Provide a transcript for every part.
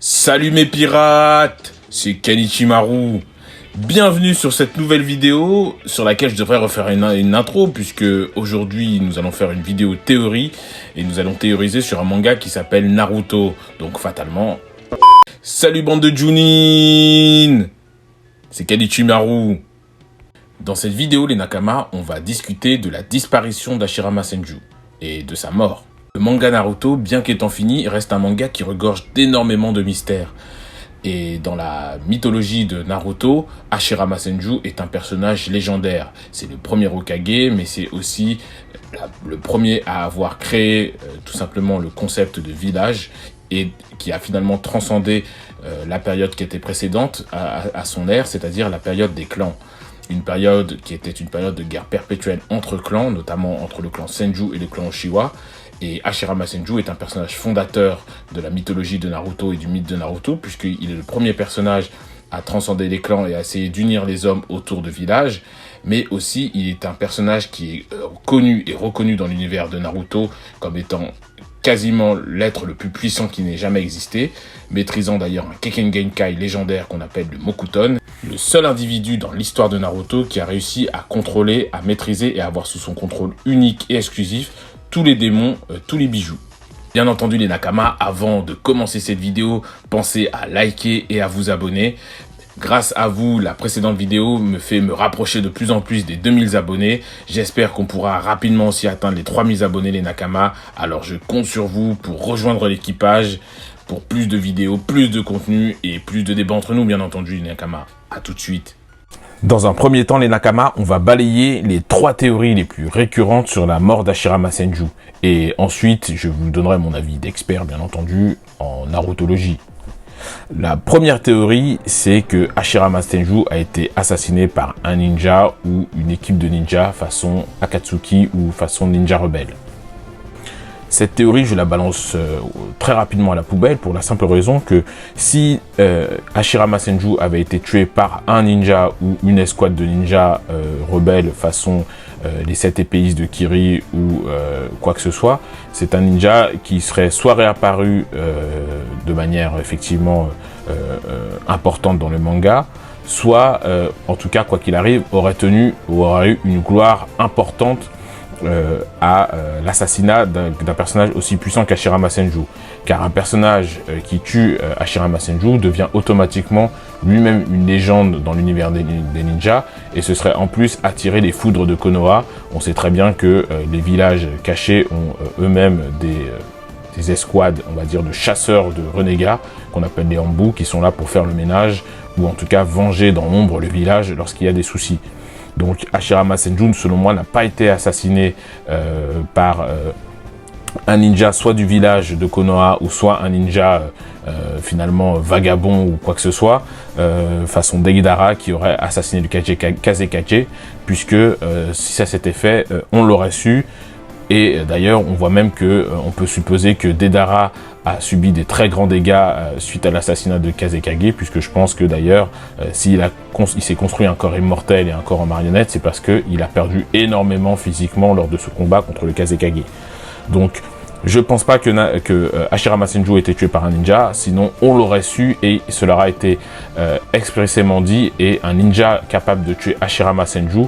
Salut mes pirates, c'est Kanichimaru. Bienvenue sur cette nouvelle vidéo sur laquelle je devrais refaire une intro puisque aujourd'hui nous allons faire une vidéo théorie et nous allons théoriser sur un manga qui s'appelle Naruto. Donc fatalement, salut bande de Junin, c'est Kanichimaru. Dans cette vidéo les Nakama, on va discuter de la disparition d'Hashirama Senju et de sa mort. Le manga Naruto, bien qu'étant fini, reste un manga qui regorge d'énormément de mystères. Et dans la mythologie de Naruto, Hashirama Senju est un personnage légendaire. C'est le premier Hokage, mais c'est aussi le premier à avoir créé tout simplement le concept de village et qui a finalement transcendé la période qui était précédente à son ère, c'est-à-dire la période des clans. Une période qui était une période de guerre perpétuelle entre clans, notamment entre le clan Senju et le clan Uchiwa. Et Hashirama Senju est un personnage fondateur de la mythologie de Naruto et du mythe de Naruto, puisqu'il est le premier personnage à transcender les clans et à essayer d'unir les hommes autour de villages. Mais aussi, il est un personnage qui est connu et reconnu dans l'univers de Naruto comme étant quasiment l'être le plus puissant qui n'ait jamais existé, maîtrisant d'ailleurs un Kekken Genkai légendaire qu'on appelle le Mokuton. Le seul individu dans l'histoire de Naruto qui a réussi à contrôler, à maîtriser et à avoir sous son contrôle unique et exclusif tous les démons, tous les bijoux. Bien entendu les Nakama, avant de commencer cette vidéo, pensez à liker et à vous abonner. Grâce à vous, la précédente vidéo me fait me rapprocher de plus en plus des 2000 abonnés. J'espère qu'on pourra rapidement aussi atteindre les 3000 abonnés les Nakama. Alors je compte sur vous pour rejoindre l'équipage, pour plus de vidéos, plus de contenu et plus de débats entre nous bien entendu les Nakama. A tout de suite. Dans un premier temps, les Nakama, on va balayer les 3 théories les plus récurrentes sur la mort d'Hashirama Senju. Et ensuite, je vous donnerai mon avis d'expert, bien entendu, en narutologie. La première théorie, c'est que Hashirama Senju a été assassiné par un ninja ou une équipe de ninjas façon Akatsuki ou façon ninja rebelle. Cette théorie, je la balance très rapidement à la poubelle pour la simple raison que si Hashirama Senju avait été tué par un ninja ou une escouade de ninjas rebelles façon les 7 épéistes de Kiri ou quoi que ce soit, c'est un ninja qui serait soit réapparu de manière effectivement importante dans le manga, soit, en tout cas, quoi qu'il arrive, aurait eu une gloire importante à l'assassinat d'un personnage aussi puissant qu'Hashirama Senju. Car un personnage qui tue Hashirama Senju devient automatiquement lui-même une légende dans l'univers des ninjas et ce serait en plus attirer les foudres de Konoha. On sait très bien que les villages cachés ont eux-mêmes des escouades, on va dire, de chasseurs de renégats qu'on appelle les Hanbu, qui sont là pour faire le ménage ou en tout cas venger dans l'ombre le village lorsqu'il y a des soucis. Donc Hashirama Senju, selon moi, n'a pas été assassiné par un ninja soit du village de Konoha ou soit un ninja finalement vagabond ou quoi que ce soit, façon Deidara qui aurait assassiné le Kazekage, puisque si ça s'était fait, on l'aurait su. Et d'ailleurs, on voit même que on peut supposer que Deidara a subi des très grands dégâts suite à l'assassinat de Kazekage, puisque je pense que d'ailleurs, s'il s'est construit un corps immortel et un corps en marionnette, c'est parce qu'il a perdu énormément physiquement lors de ce combat contre le Kazekage. Donc, je pense pas que Hashirama Senju ait été tué par un ninja, sinon on l'aurait su et cela aura été expressément dit, et un ninja capable de tuer Hashirama Senju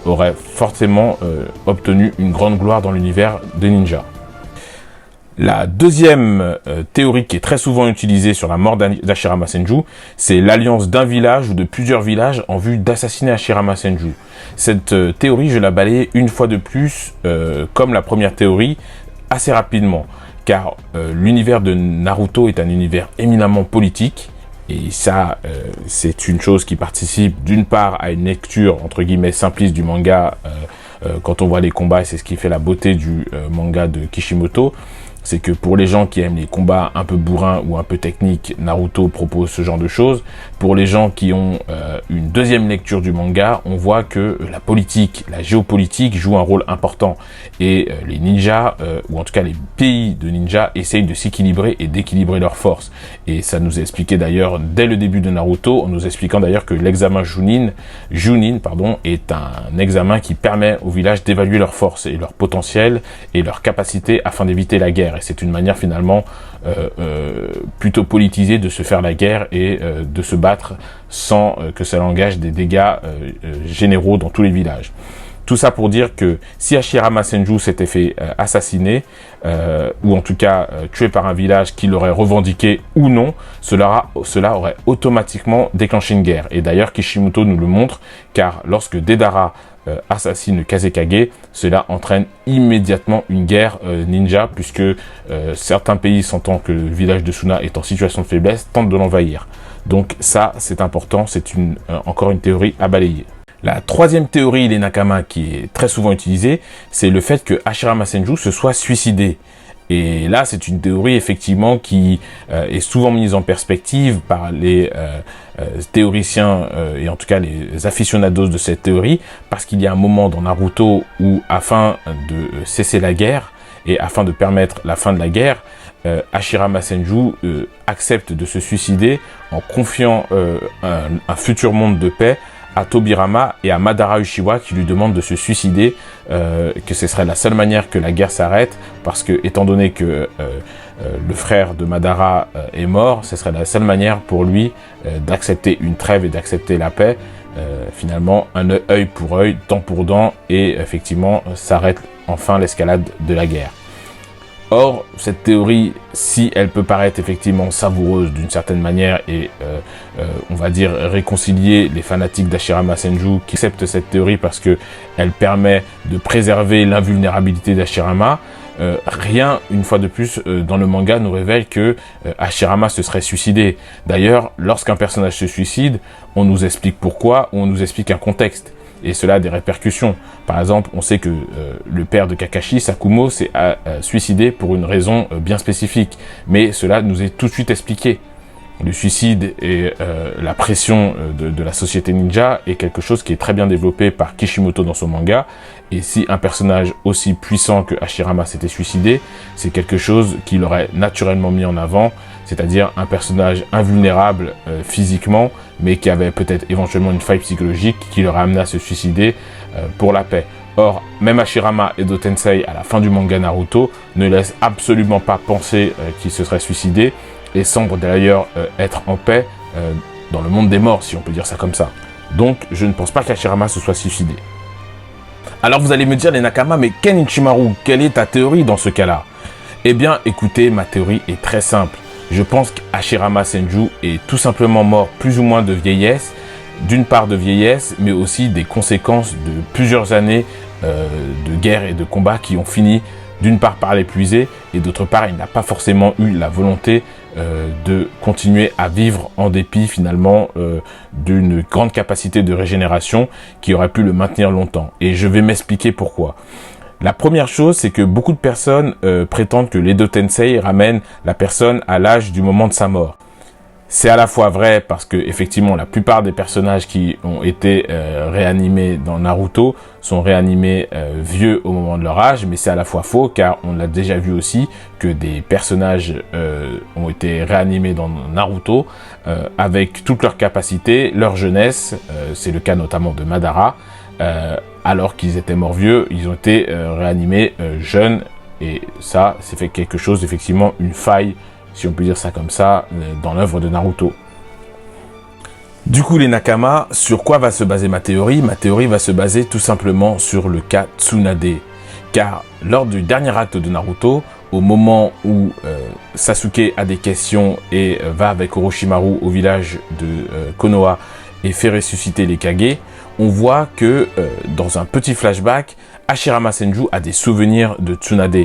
aurait forcément obtenu une grande gloire dans l'univers des ninjas. La deuxième théorie qui est très souvent utilisée sur la mort d'Hashirama Senju, c'est l'alliance d'un village ou de plusieurs villages en vue d'assassiner Hashirama Senju. Cette théorie, je la balaye une fois de plus, comme la première théorie, assez rapidement, car l'univers de Naruto est un univers éminemment politique, et ça, c'est une chose qui participe d'une part à une lecture, entre guillemets, simpliste du manga, quand on voit les combats, et c'est ce qui fait la beauté du manga de Kishimoto, c'est que pour les gens qui aiment les combats un peu bourrins ou un peu techniques, Naruto propose ce genre de choses. Pour les gens qui ont une deuxième lecture du manga, on voit que la politique, la géopolitique joue un rôle important. Et les ninjas, ou en tout cas les pays de ninjas, essayent de s'équilibrer et d'équilibrer leurs forces. Et ça nous est expliqué d'ailleurs dès le début de Naruto, en nous expliquant d'ailleurs que l'examen Junin, est un examen qui permet au village d'évaluer leurs forces et leur potentiel et leur capacité afin d'éviter la guerre. guerre. Et c'est une manière finalement plutôt politisée de se faire la guerre et de se battre sans que ça engage des dégâts généraux dans tous les villages. Tout ça pour dire que si Hashirama Senju s'était fait assassiner, ou en tout cas tué par un village qui l'aurait revendiqué ou non, cela aurait automatiquement déclenché une guerre. Et d'ailleurs Kishimoto nous le montre, car lorsque Deidara assassine le Kazekage, cela entraîne immédiatement une guerre ninja, puisque certains pays, sentant que le village de Suna est en situation de faiblesse, tentent de l'envahir. Donc ça, c'est important, c'est encore une théorie à balayer. La troisième théorie des Nakama qui est très souvent utilisée, c'est le fait que Hashirama Senju se soit suicidé. Et là, c'est une théorie effectivement qui est souvent mise en perspective par les théoriciens et en tout cas les aficionados de cette théorie, parce qu'il y a un moment dans Naruto où, afin de cesser la guerre et afin de permettre la fin de la guerre, Hashirama Senju accepte de se suicider en confiant un futur monde de paix à Tobirama et à Madara Uchiwa, qui lui demandent de se suicider, que ce serait la seule manière que la guerre s'arrête, parce que étant donné que le frère de Madara est mort, ce serait la seule manière pour lui d'accepter une trêve et d'accepter la paix. Finalement, un œil pour œil, dent pour dent, et effectivement s'arrête enfin l'escalade de la guerre. Or, cette théorie, si elle peut paraître effectivement savoureuse d'une certaine manière et on va dire réconcilier les fanatiques d'Hashirama Senju qui acceptent cette théorie parce que elle permet de préserver l'invulnérabilité d'Hashirama, rien, une fois de plus, dans le manga nous révèle que Hashirama se serait suicidé. D'ailleurs, lorsqu'un personnage se suicide, on nous explique pourquoi, ou on nous explique un contexte. Et cela a des répercussions. Par exemple, on sait que le père de Kakashi, Sakumo, s'est suicidé pour une raison bien spécifique. Mais cela nous est tout de suite expliqué. Le suicide et la pression de la société ninja est quelque chose qui est très bien développé par Kishimoto dans son manga. Et si un personnage aussi puissant que Hashirama s'était suicidé, c'est quelque chose qu'il aurait naturellement mis en avant, c'est-à-dire un personnage invulnérable physiquement, mais qui avait peut-être éventuellement une faille psychologique qui l'aurait amené à se suicider pour la paix. Or, même Hashirama Edo Tensei, à la fin du manga Naruto, ne laisse absolument pas penser qu'il se serait suicidé, et semble d'ailleurs être en paix dans le monde des morts, si on peut dire ça comme ça. Donc, je ne pense pas qu'Hashirama se soit suicidé. Alors vous allez me dire, les Nakama, mais Ken Ichimaru, quelle est ta théorie dans ce cas-là? Eh bien, écoutez, ma théorie est très simple. Je pense qu'Hashirama Senju est tout simplement mort plus ou moins de vieillesse, d'une part de vieillesse, mais aussi des conséquences de plusieurs années de guerre et de combat qui ont fini d'une part par l'épuiser, et d'autre part, il n'a pas forcément eu la volonté de continuer à vivre en dépit finalement d'une grande capacité de régénération qui aurait pu le maintenir longtemps. Et je vais m'expliquer pourquoi. La première chose, c'est que beaucoup de personnes prétendent que l'Edo Tensei ramène la personne à l'âge du moment de sa mort. C'est à la fois vrai parce que effectivement la plupart des personnages qui ont été réanimés dans Naruto sont réanimés vieux au moment de leur âge, mais c'est à la fois faux car on l'a déjà vu aussi que des personnages ont été réanimés dans Naruto avec toutes leurs capacités, leur jeunesse, c'est le cas notamment de Madara, alors qu'ils étaient morts vieux, ils ont été réanimés jeunes, et ça c'est fait quelque chose, effectivement une faille, si on peut dire ça comme ça, dans l'œuvre de Naruto. Du coup les Nakama, sur quoi va se baser ma théorie? Ma théorie va se baser tout simplement sur le cas Tsunade. Car lors du dernier acte de Naruto, au moment où Sasuke a des questions et va avec Orochimaru au village de Konoha et fait ressusciter les Kage, on voit que dans un petit flashback, Hashirama Senju a des souvenirs de Tsunade.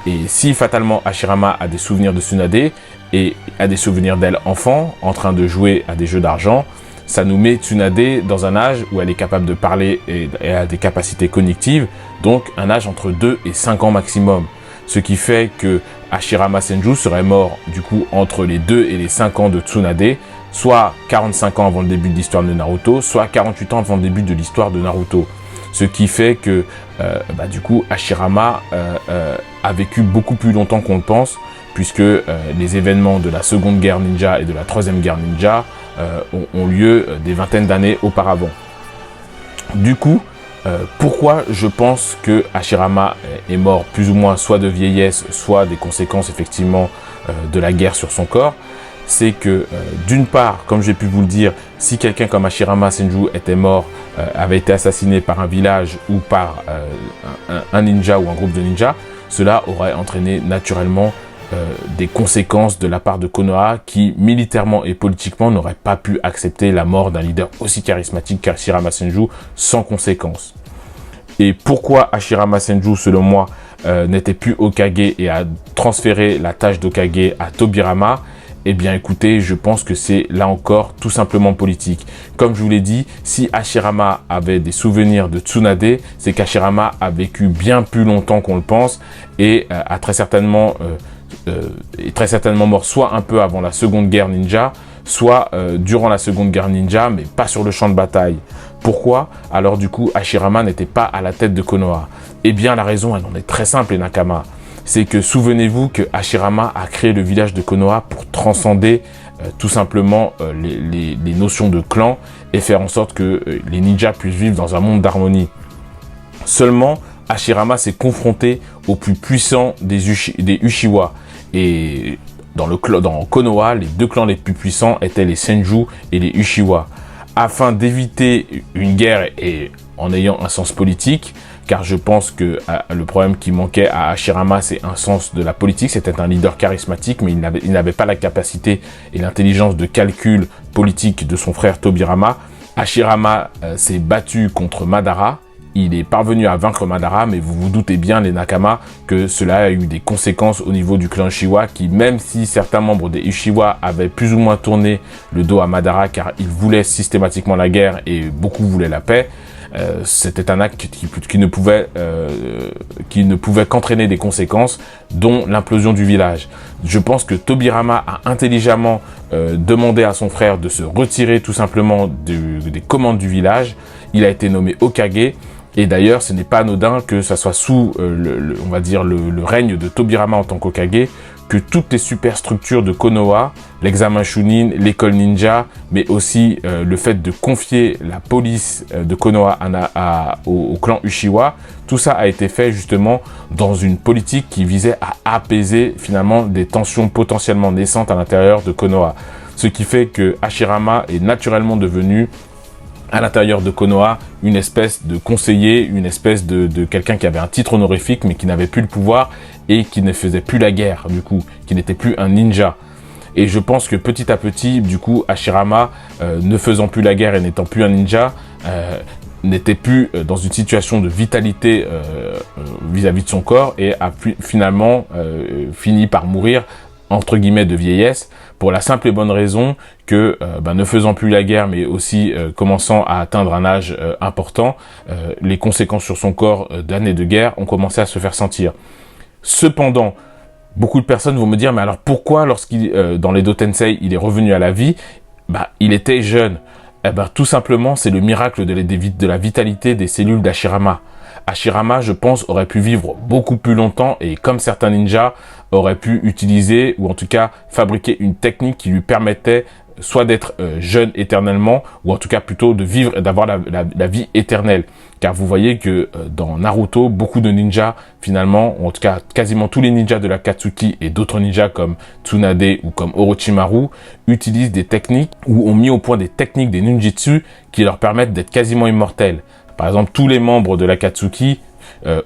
Et si fatalement Hashirama a des souvenirs de Tsunade et a des souvenirs d'elle enfant, en train de jouer à des jeux d'argent, ça nous met Tsunade dans un âge où elle est capable de parler et a des capacités cognitives, donc un âge entre 2 et 5 ans maximum. Ce qui fait que Hashirama Senju serait mort du coup entre les 2 et les 5 ans de Tsunade, soit 45 ans avant le début de l'histoire de Naruto, soit 48 ans avant le début de l'histoire de Naruto. Ce qui fait que du coup Hashirama a vécu beaucoup plus longtemps qu'on le pense, puisque les événements de la seconde guerre ninja et de la troisième guerre ninja ont lieu des vingtaines d'années auparavant. Du coup, Pourquoi je pense que Hashirama est mort plus ou moins soit de vieillesse, soit des conséquences effectivement de la guerre sur son corps, c'est que d'une part, comme j'ai pu vous le dire, si quelqu'un comme Hashirama Senju était mort, avait été assassiné par un village ou par un ninja ou un groupe de ninjas, cela aurait entraîné naturellement des conséquences de la part de Konoha qui, militairement et politiquement, n'aurait pas pu accepter la mort d'un leader aussi charismatique qu'Hashirama Senju sans conséquence. Et pourquoi Hashirama Senju, selon moi, n'était plus Hokage et a transféré la tâche d'Hokage à Tobirama? Eh bien écoutez, je pense que c'est là encore tout simplement politique. Comme je vous l'ai dit, si Hashirama avait des souvenirs de Tsunade, c'est qu'Hashirama a vécu bien plus longtemps qu'on le pense et a très certainement mort soit un peu avant la Seconde Guerre Ninja, soit durant la Seconde Guerre Ninja, mais pas sur le champ de bataille. Pourquoi? Alors du coup, Hashirama n'était pas à la tête de Konoha. Eh bien la raison, elle en est très simple, les Nakama. C'est que souvenez-vous que Hashirama a créé le village de Konoha pour transcender tout simplement les notions de clan et faire en sorte que les ninjas puissent vivre dans un monde d'harmonie. Seulement, Hashirama s'est confronté au plus puissant des Uchiwa. Et dans Konoha, les deux clans les plus puissants étaient les Senju et les Uchiwa. Afin d'éviter une guerre et en ayant un sens politique, car je pense que le problème qui manquait à Hashirama, c'est un sens de la politique. C'était un leader charismatique, mais il n'avait pas la capacité et l'intelligence de calcul politique de son frère Tobirama. Hashirama s'est battu contre Madara. Il est parvenu à vaincre Madara, mais vous vous doutez bien, les Nakama, que cela a eu des conséquences au niveau du clan Uchiwa, qui, même si certains membres des Uchiwa avaient plus ou moins tourné le dos à Madara, car ils voulaient systématiquement la guerre et beaucoup voulaient la paix, c'était un acte qui ne pouvait qu'entraîner des conséquences, dont l'implosion du village. Je pense que Tobirama a intelligemment demandé à son frère de se retirer tout simplement des commandes du village. Il a été nommé Hokage. Et d'ailleurs, ce n'est pas anodin que ça soit sous, on va dire, le règne de Tobirama en tant qu'Hokage, que toutes les superstructures de Konoha, l'examen Chunin, l'école ninja, mais aussi le fait de confier la police de Konoha au clan Uchiwa, tout ça a été fait justement dans une politique qui visait à apaiser finalement des tensions potentiellement naissantes à l'intérieur de Konoha. Ce qui fait que Hashirama est naturellement devenu à l'intérieur de Konoha, une espèce de conseiller, une espèce de quelqu'un qui avait un titre honorifique, mais qui n'avait plus le pouvoir et qui ne faisait plus la guerre, du coup, qui n'était plus un ninja. Et je pense que petit à petit, du coup, Hashirama, ne faisant plus la guerre et n'étant plus un ninja, n'était plus dans une situation de vitalité vis-à-vis de son corps et a finalement fini par mourir, entre guillemets, de vieillesse, pour la simple et bonne raison que, ne faisant plus la guerre, mais aussi commençant à atteindre un âge important, les conséquences sur son corps d'années de guerre ont commencé à se faire sentir. Cependant, beaucoup de personnes vont me dire, mais alors pourquoi lorsqu'il, dans les Tensei, il est revenu à la vie, il était jeune? Tout simplement, c'est le miracle de la vitalité des cellules d'Hashirama. Hashirama, je pense, aurait pu vivre beaucoup plus longtemps et comme certains ninjas, aurait pu utiliser ou en tout cas fabriquer une technique qui lui permettait soit d'être jeune éternellement ou en tout cas plutôt de vivre et d'avoir la vie éternelle. Car vous voyez que dans Naruto, beaucoup de ninjas finalement, ou en tout cas quasiment tous les ninjas de l'Akatsuki et d'autres ninjas comme Tsunade ou comme Orochimaru utilisent des techniques ou ont mis au point des techniques des ninjutsu qui leur permettent d'être quasiment immortels. Par exemple, tous les membres de l'Akatsuki,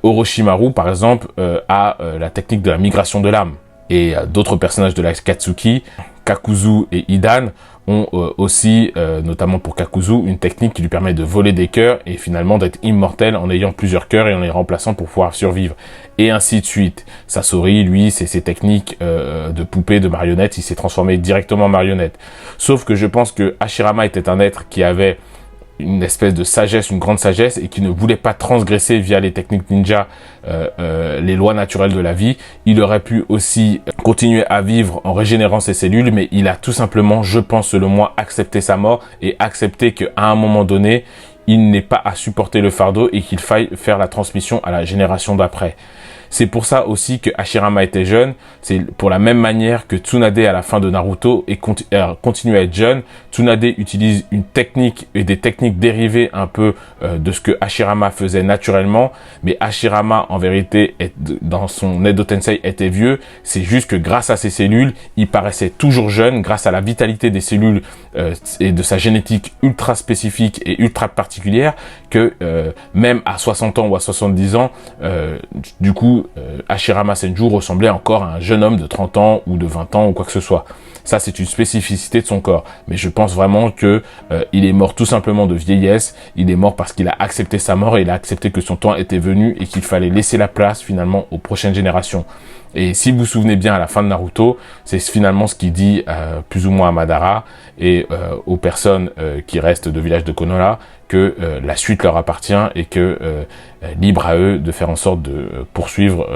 Orochimaru par exemple, a la technique de la migration de l'âme. Et d'autres personnages de l'Akatsuki, Kakuzu et Hidan, ont aussi, notamment pour Kakuzu, une technique qui lui permet de voler des cœurs et finalement d'être immortel en ayant plusieurs cœurs et en les remplaçant pour pouvoir survivre. Et ainsi de suite. Sasori, lui, c'est ses techniques de poupée, de marionnette, il s'est transformé directement en marionnette. Sauf que je pense que Hashirama était un être qui avait une espèce de sagesse, une grande sagesse, et qui ne voulait pas transgresser via les techniques ninja les lois naturelles de la vie. Il aurait pu aussi continuer à vivre en régénérant ses cellules, mais il a tout simplement, je pense selon moi, accepté sa mort et accepté qu'à un moment donné, il n'est pas à supporter le fardeau et qu'il faille faire la transmission à la génération d'après. C'est pour ça aussi que Hashirama était jeune. C'est pour la même manière que Tsunade à la fin de Naruto et continue à être jeune. Tsunade utilise une technique et des techniques dérivées un peu de ce que Hashirama faisait naturellement. Mais Hashirama, en vérité, dans son Edo Tensei, était vieux. C'est juste que grâce à ses cellules, il paraissait toujours jeune, grâce à la vitalité des cellules et de sa génétique ultra spécifique et ultra particulière, que même à 60 ans ou à 70 ans, du coup, Hashirama Senju ressemblait encore à un jeune homme de 30 ans ou de 20 ans ou quoi que ce soit. Ça, c'est une spécificité de son corps. Mais je pense vraiment que il est mort tout simplement de vieillesse. Il est mort parce qu'il a accepté sa mort et il a accepté que son temps était venu et qu'il fallait laisser la place finalement aux prochaines générations. Et si vous vous souvenez bien, à la fin de Naruto, c'est finalement ce qu'il dit plus ou moins à Madara et aux personnes qui restent de village de Konoha, que la suite leur appartient et que libre à eux de faire en sorte de poursuivre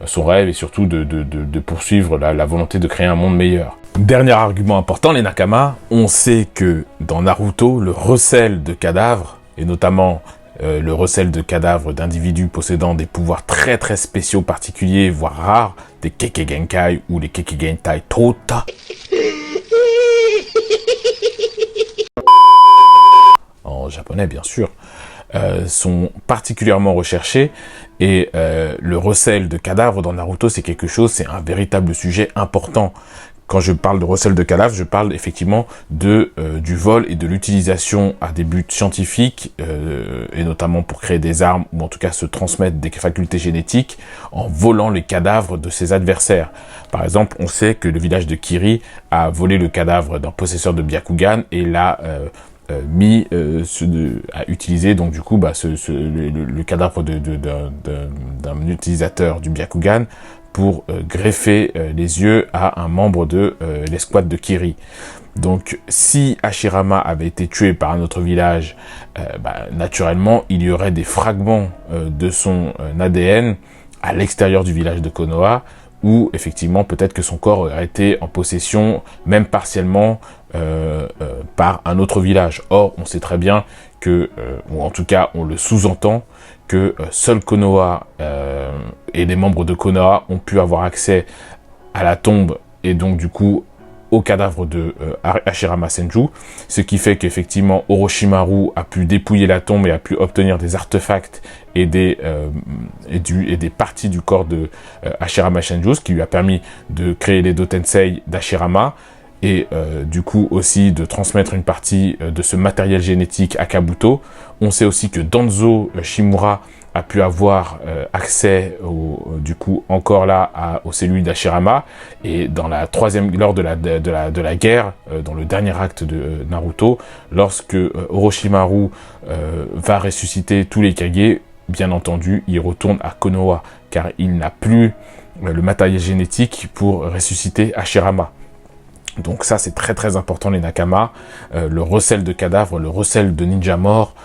son rêve et surtout de poursuivre la volonté de créer un monde meilleur. Dernier argument important, les Nakama, on sait que dans Naruto, le recel de cadavres, et notamment le recel de cadavres d'individus possédant des pouvoirs très très spéciaux, particuliers, voire rares, des Kekkei ou les Kekkei Tota, en japonais bien sûr, sont particulièrement recherchés. Et le recel de cadavres dans Naruto, c'est quelque chose, c'est un véritable sujet important. Quand je parle de recel de cadavres, je parle effectivement du vol et de l'utilisation à des buts scientifiques, et notamment pour créer des armes, ou en tout cas se transmettre des facultés génétiques, en volant les cadavres de ses adversaires. Par exemple, on sait que le village de Kiri a volé le cadavre d'un possesseur de Byakugan, et l'a à utiliser donc du coup le cadavre d'un utilisateur du Byakugan pour greffer les yeux à un membre de l'escouade de Kiri. Donc si Hashirama avait été tué par un autre village, naturellement il y aurait des fragments de son ADN à l'extérieur du village de Konoha, où effectivement peut-être que son corps aurait été en possession, même partiellement, par un autre village. Or, on sait très bien que, ou en tout cas on le sous-entend, que seul Konoha et les membres de Konoha ont pu avoir accès à la tombe et donc du coup au cadavre de Hashirama Senju, ce qui fait qu'effectivement Orochimaru a pu dépouiller la tombe et a pu obtenir des artefacts et des parties du corps de Hashirama Senju, ce qui lui a permis de créer les Dotensei d'Hashirama et du coup aussi de transmettre une partie de ce matériel génétique à Kabuto. On sait aussi que Danzo Shimura a pu avoir accès du coup encore là aux cellules d'Hashirama, et dans lors de la guerre, dans le dernier acte de Naruto, lorsque Orochimaru va ressusciter tous les Kage, bien entendu il retourne à Konoha car il n'a plus le matériel génétique pour ressusciter Hashirama. Donc ça, c'est très très important, les Nakama. Le recel de cadavres, le recel de ninja morts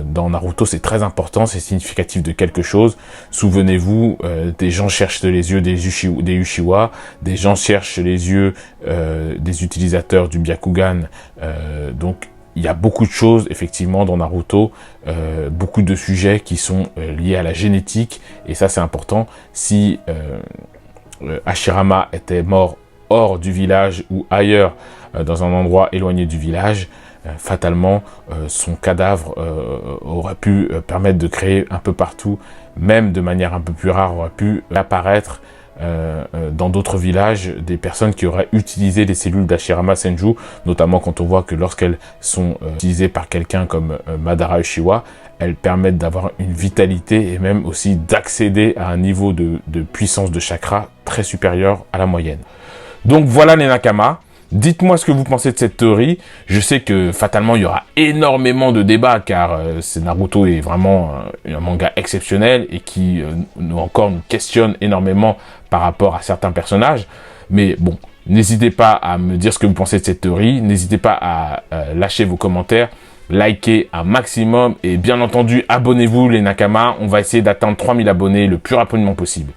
dans Naruto, c'est très important, c'est significatif de quelque chose. Souvenez-vous, des gens cherchent les yeux des Uchiwa, des gens cherchent les yeux des utilisateurs du Byakugan. Donc il y a beaucoup de choses, effectivement, dans Naruto, beaucoup de sujets qui sont liés à la génétique, et ça, c'est important. Si Hashirama était mort hors du village ou ailleurs, dans un endroit éloigné du village, fatalement, son cadavre aurait pu permettre de créer un peu partout, même de manière un peu plus rare, aurait pu apparaître dans d'autres villages, des personnes qui auraient utilisé les cellules d'Hashirama Senju, notamment quand on voit que lorsqu'elles sont utilisées par quelqu'un comme Madara Uchiwa, elles permettent d'avoir une vitalité et même aussi d'accéder à un niveau de puissance de chakra très supérieur à la moyenne. Donc voilà les Nakama, dites-moi ce que vous pensez de cette théorie. Je sais que fatalement il y aura énormément de débats car Naruto est vraiment un manga exceptionnel et qui nous questionne énormément par rapport à certains personnages. Mais bon, n'hésitez pas à me dire ce que vous pensez de cette théorie, n'hésitez pas à lâcher vos commentaires, likez un maximum et bien entendu abonnez-vous les Nakama, on va essayer d'atteindre 3000 abonnés le plus rapidement possible.